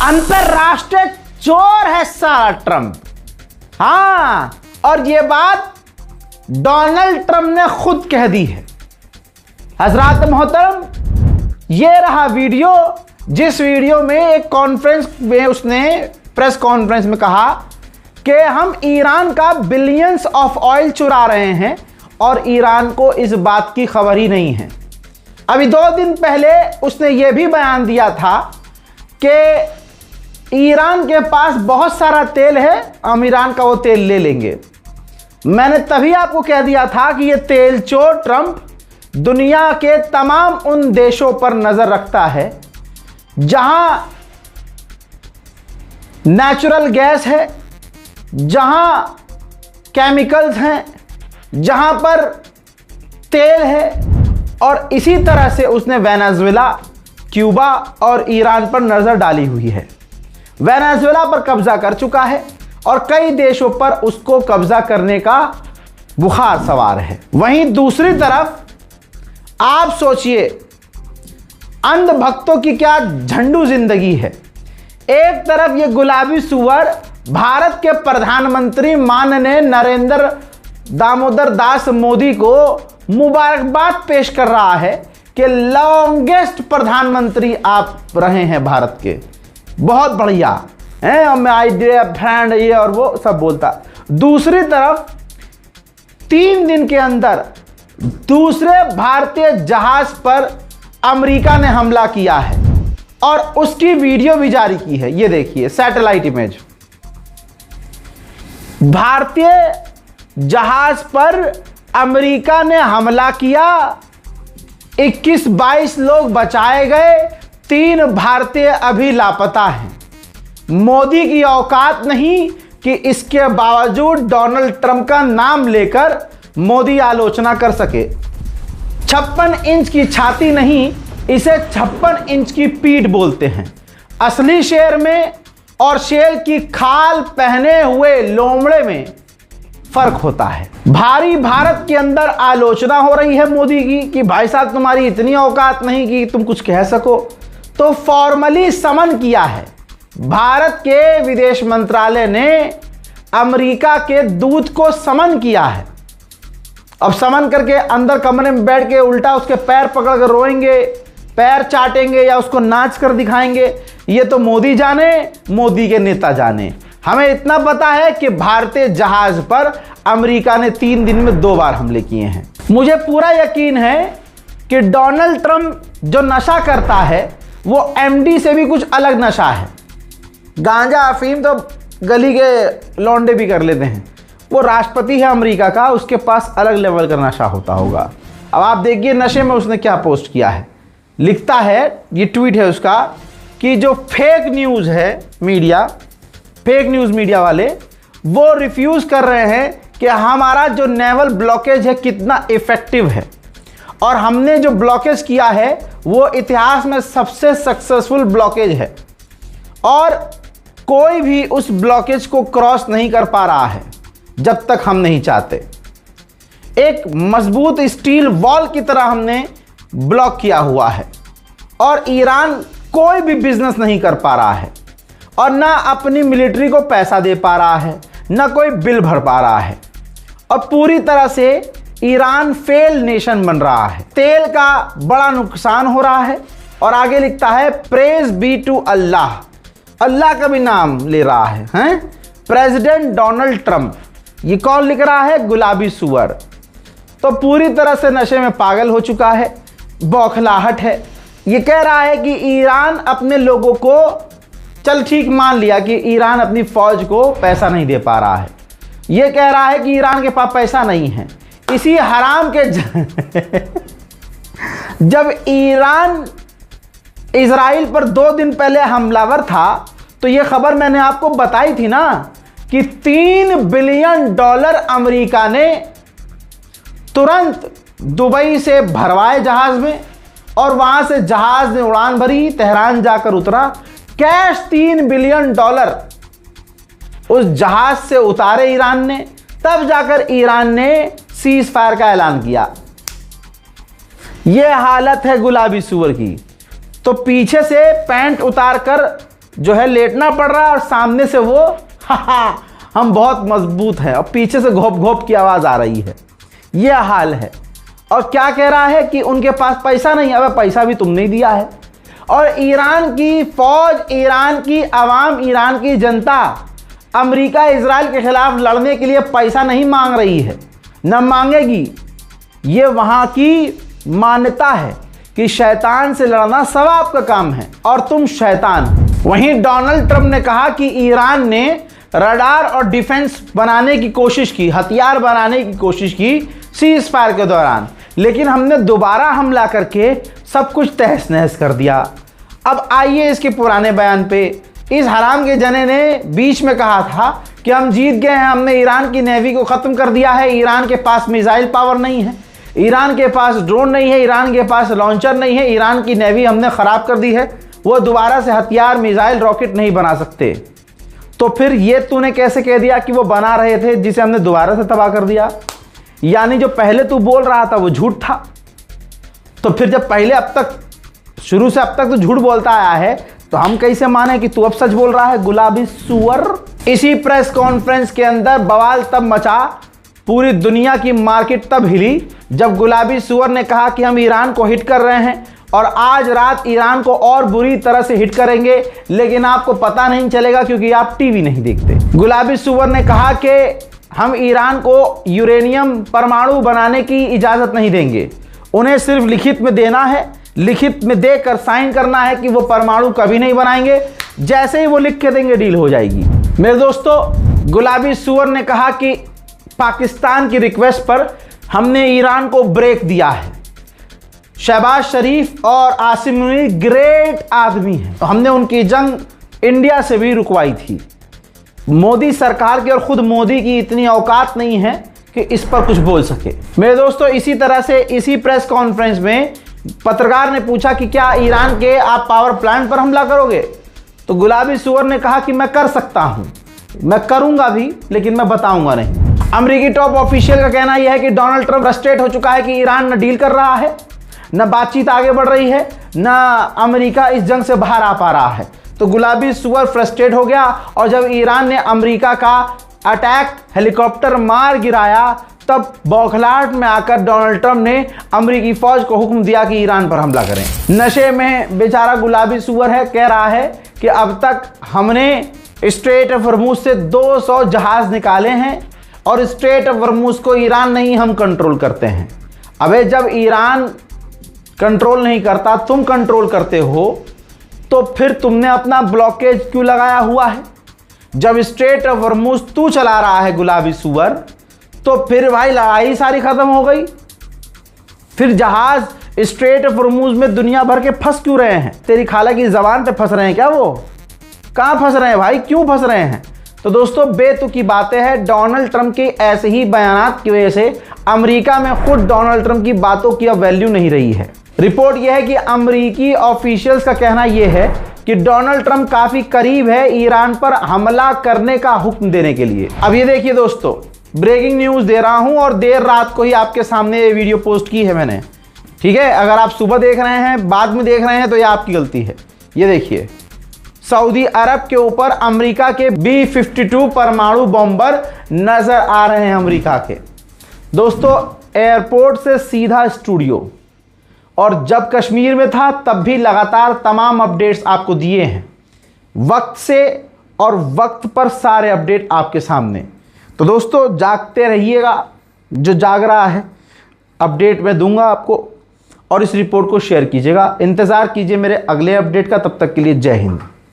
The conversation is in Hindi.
अंतरराष्ट्रीय चोर है साला ट्रंप। हाँ, और ये बात डोनाल्ड ट्रंप ने खुद कह दी है। हजरात मोहतरम, ये रहा वीडियो, जिस वीडियो में एक कॉन्फ्रेंस में उसने प्रेस कॉन्फ्रेंस में कहा कि हम ईरान का बिलियंस ऑफ ऑयल चुरा रहे हैं और ईरान को इस बात की खबर ही नहीं है। अभी 2 दिन पहले उसने ये भी बयान दिया था कि ईरान के पास बहुत सारा तेल है, हम ईरान का वो तेल ले लेंगे। मैंने तभी आपको कह दिया था कि ये तेल चोर ट्रंप दुनिया के तमाम उन देशों पर नजर रखता है जहां नेचुरल गैस है, जहां केमिकल्स हैं, जहां पर तेल है, और इसी तरह से उसने वेनेजुएला, क्यूबा और ईरान पर नजर डाली हुई है। वेनेजुएला पर कब्जा कर चुका है और कई देशों पर उसको कब्जा करने का बुखार सवार है। वहीं दूसरी तरफ आप सोचिए, अंधभक्तों की क्या झंडू जिंदगी है। एक तरफ ये गुलाबी सुअर भारत के प्रधानमंत्री माननीय नरेंद्र दामोदर दास मोदी को मुबारकबाद पेश कर रहा है कि लॉन्गेस्ट प्रधानमंत्री आप रहे हैं भारत के, बहुत बढ़िया है, हमें आइडिया फ्रेंड ये और वो सब बोलता। दूसरी तरफ 3 दिन के अंदर दूसरे भारतीय जहाज पर अमेरिका ने हमला किया है और उसकी वीडियो भी जारी की है। ये देखिए सैटेलाइट इमेज, भारतीय जहाज पर अमेरिका ने हमला किया, 21-22 लोग बचाए गए, 3 भारतीय अभी लापता हैं। मोदी की औकात नहीं कि इसके बावजूद डोनाल्ड ट्रंप का नाम लेकर मोदी आलोचना कर सके। 56 इंच की छाती नहीं, इसे 56 इंच की पीठ बोलते हैं। असली शेर में और शेर की खाल पहने हुए लोमड़े में फर्क होता है। भारी भारत के अंदर आलोचना हो रही है मोदी की कि भाई साहब तुम्हारी इतनी औकात नहीं कि तुम कुछ कह सको, तो फॉर्मली समन किया है। भारत के विदेश मंत्रालय ने अमेरिका के दूत को समन किया है। अब समन करके अंदर कमरे में बैठ के उल्टा उसके पैर पकड़ कर रोएंगे, पैर चाटेंगे या उसको नाच कर दिखाएंगे, ये तो मोदी जाने, मोदी के नेता जाने। हमें इतना पता है कि भारतीय जहाज पर अमेरिका ने 3 दिन में 2 बार हमले किए हैं। मुझे पूरा यकीन है कि डोनाल्ड ट्रंप जो नशा करता है वो एमडी से भी कुछ अलग नशा है। गांजा अफीम तो गली के लौंडे भी कर लेते हैं, वो राष्ट्रपति है अमेरिका का, उसके पास अलग लेवल का नशा होता होगा। अब आप देखिए नशे में उसने क्या पोस्ट किया है। लिखता है, ये ट्वीट है उसका, कि जो फेक न्यूज़ है मीडिया, फेक न्यूज़ मीडिया वाले वो रिफ्यूज़ कर रहे हैं कि हमारा जो नेवल ब्लॉकेज है कितना इफेक्टिव है, और हमने जो ब्लॉकेज किया है वो इतिहास में सबसे सक्सेसफुल ब्लॉकेज है और कोई भी उस ब्लॉकेज को क्रॉस नहीं कर पा रहा है जब तक हम नहीं चाहते। एक मजबूत स्टील वॉल की तरह हमने ब्लॉक किया हुआ है और ईरान कोई भी बिजनेस नहीं कर पा रहा है और ना अपनी मिलिट्री को पैसा दे पा रहा है, ना कोई बिल भर पा रहा है, और पूरी तरह से ईरान फेल नेशन बन रहा है। तेल का बड़ा नुकसान हो रहा है। और आगे लिखता है, प्रेज बी टू अल्लाह, अल्लाह का भी नाम ले रहा है, हैं? President Donald Trump. ये कौन लिख रहा है? गुलाबी सुअर। तो पूरी तरह से नशे में पागल हो चुका है, बौखलाहट है। ये कह रहा है कि ईरान अपने लोगों को, चल ठीक मान लिया कि ईरान अपनी फौज को पैसा नहीं दे पा रहा है, ये कह रहा है कि ईरान के पास पैसा नहीं है। इसी हराम के जब ईरान इजराइल पर 2 दिन पहले हमलावर था तो ये खबर मैंने आपको बताई थी ना कि $3 बिलियन अमेरिका ने तुरंत दुबई से भरवाए जहाज में और वहां से जहाज ने उड़ान भरी, तेहरान जाकर उतरा, कैश $3 बिलियन उस जहाज से उतारे ईरान ने, तब जाकर ईरान ने सीज फायर का ऐलान किया। यह हालत है गुलाबी सुअर की। तो पीछे से पैंट उतार कर जो है लेटना पड़ रहा है और सामने से वो हा हम बहुत मजबूत हैं, और पीछे से घोप घोप की आवाज़ आ रही है। यह हाल है। और क्या कह रहा है कि उनके पास पैसा नहीं। अबे पैसा भी तुमने ही दिया है। और ईरान की फौज, ईरान की आवाम, ईरान की जनता अमेरिका इजराइल के खिलाफ लड़ने के लिए पैसा नहीं मांग रही है, न मांगेगी। ये वहाँ की मान्यता है कि शैतान से लड़ना सवाब का काम है और तुम शैतान। वहीं डोनाल्ड ट्रंप ने कहा कि ईरान ने रडार और डिफेंस बनाने की कोशिश की, हथियार बनाने की कोशिश की सीज फायर के दौरान, लेकिन हमने दोबारा हमला करके सब कुछ तहस नहस कर दिया। अब आइए इसके पुराने बयान पे। इस हराम के जने ने बीच में कहा था कि हम जीत गए हैं, हमने ईरान की नेवी को ख़त्म कर दिया है, ईरान के पास मिसाइल पावर नहीं है, ईरान के पास ड्रोन नहीं है, ईरान के पास लॉन्चर नहीं है, ईरान की नेवी हमने ख़राब कर दी है, वो दोबारा से हथियार, मिसाइल, रॉकेट नहीं बना सकते। तो फिर ये तूने कैसे कह दिया कि वो बना रहे थे जिसे हमने दोबारा से तबाह कर दिया? यानी जो पहले तू बोल रहा था वो झूठ था। तो फिर जब पहले अब तक, शुरू से अब तक तो झूठ बोलता आया है, तो हम कैसे माने कि तू अब सच बोल रहा है, गुलाबी सुअर? इसी प्रेस कॉन्फ्रेंस के अंदर बवाल तब मचा, पूरी दुनिया की मार्केट तब हिली जब गुलाबी सुअर ने कहा कि हम ईरान को हिट कर रहे हैं और आज रात ईरान को और बुरी तरह से हिट करेंगे, लेकिन आपको पता नहीं चलेगा क्योंकि आप टीवी नहीं देखते। गुलाबी सुअर ने कहा कि हम ईरान को यूरेनियम परमाणु बनाने की इजाज़त नहीं देंगे, उन्हें सिर्फ लिखित में देना है, लिखित में देकर साइन करना है कि वो परमाणु कभी नहीं बनाएंगे, जैसे ही वो लिख के देंगे डील हो जाएगी। मेरे दोस्तों, गुलाबी सुअर ने कहा कि पाकिस्तान की रिक्वेस्ट पर हमने ईरान को ब्रेक दिया है। शहबाज शरीफ और आसिम मुनीर ग्रेट आदमी हैं, तो हमने उनकी जंग इंडिया से भी रुकवाई थी। मोदी सरकार की और खुद मोदी की इतनी औकात नहीं है कि इस पर कुछ बोल सके। मेरे दोस्तों, इसी तरह से इसी प्रेस कॉन्फ्रेंस में पत्रकार ने पूछा कि क्या ईरान के आप पावर प्लांट पर हमला करोगे? तो गुलाबी सुअर ने कहा कि मैं कर सकता हूं, मैं करूंगा भी, लेकिन मैं बताऊंगा नहीं। अमेरिकी टॉप ऑफिशियल का कहना यह है कि डोनाल्ड ट्रंप फ्रस्ट्रेट हो चुका है कि ईरान न डील कर रहा है, न बातचीत आगे बढ़ रही है, न अमेरिका इस जंग से बाहर आ पा रहा है। तो गुलाबी सुअर फ्रस्ट्रेट हो गया और जब ईरान ने अमेरिका का अटैक हेलीकॉप्टर मार गिराया, तब बौखलाहट में आकर डोनाल्ड ट्रंप ने अमेरिकी फौज को हुक्म दिया कि ईरान पर हमला करें। नशे में बेचारा गुलाबी सुअर है, कह रहा है कि अब तक हमने स्ट्रेट ऑफ हॉर्मुज़ से 200 जहाज निकाले हैं और स्ट्रेट ऑफ हॉर्मुज़ को ईरान नहीं, हम कंट्रोल करते हैं। अबे जब ईरान कंट्रोल नहीं करता, तुम कंट्रोल करते हो, तो फिर तुमने अपना ब्लॉकेज क्यों लगाया हुआ है? जब स्ट्रेट ऑफ हॉर्मुज़ तू चला रहा है गुलाबी सुअर, तो फिर भाई लड़ाई सारी खत्म हो गई। फिर जहाज स्ट्रेट ऑफ हॉर्मुज़ में दुनिया भर के फंस क्यों रहे हैं? तेरी खाला की जबान पे फंस रहे हैं क्या? वो कहाँ फंस रहे हैं भाई, क्यों फंस रहे हैं? तो दोस्तों, बेतुकी बातें हैं। डोनाल्ड ट्रंप के ऐसे ही बयानात की वजह से अमेरिका में खुद डोनाल्ड ट्रंप की बातों की अब वैल्यू नहीं रही है। रिपोर्ट यह है कि अमेरिकी ऑफिशियल्स का कहना यह है कि डोनाल्ड ट्रंप काफ़ी करीब है ईरान पर हमला करने का हुक्म देने के लिए। अब ये देखिए दोस्तों, ब्रेकिंग न्यूज़ दे रहा हूं और देर रात को ही आपके सामने ये वीडियो पोस्ट की है मैंने, ठीक है? अगर आप सुबह देख रहे हैं, बाद में देख रहे हैं, तो ये आपकी गलती है। ये देखिए, सऊदी अरब के ऊपर अमेरिका के B-52 परमाणु बॉम्बर नजर आ रहे हैं अमेरिका के। दोस्तों, एयरपोर्ट से सीधा स्टूडियो, और जब कश्मीर में था तब भी लगातार तमाम अपडेट्स आपको दिए हैं, वक्त से और वक्त पर सारे अपडेट आपके सामने। तो दोस्तों, जागते रहिएगा, जो जाग रहा है अपडेट मैं दूंगा आपको, और इस रिपोर्ट को शेयर कीजिएगा। इंतज़ार कीजिए मेरे अगले अपडेट का। तब तक के लिए जय हिंद।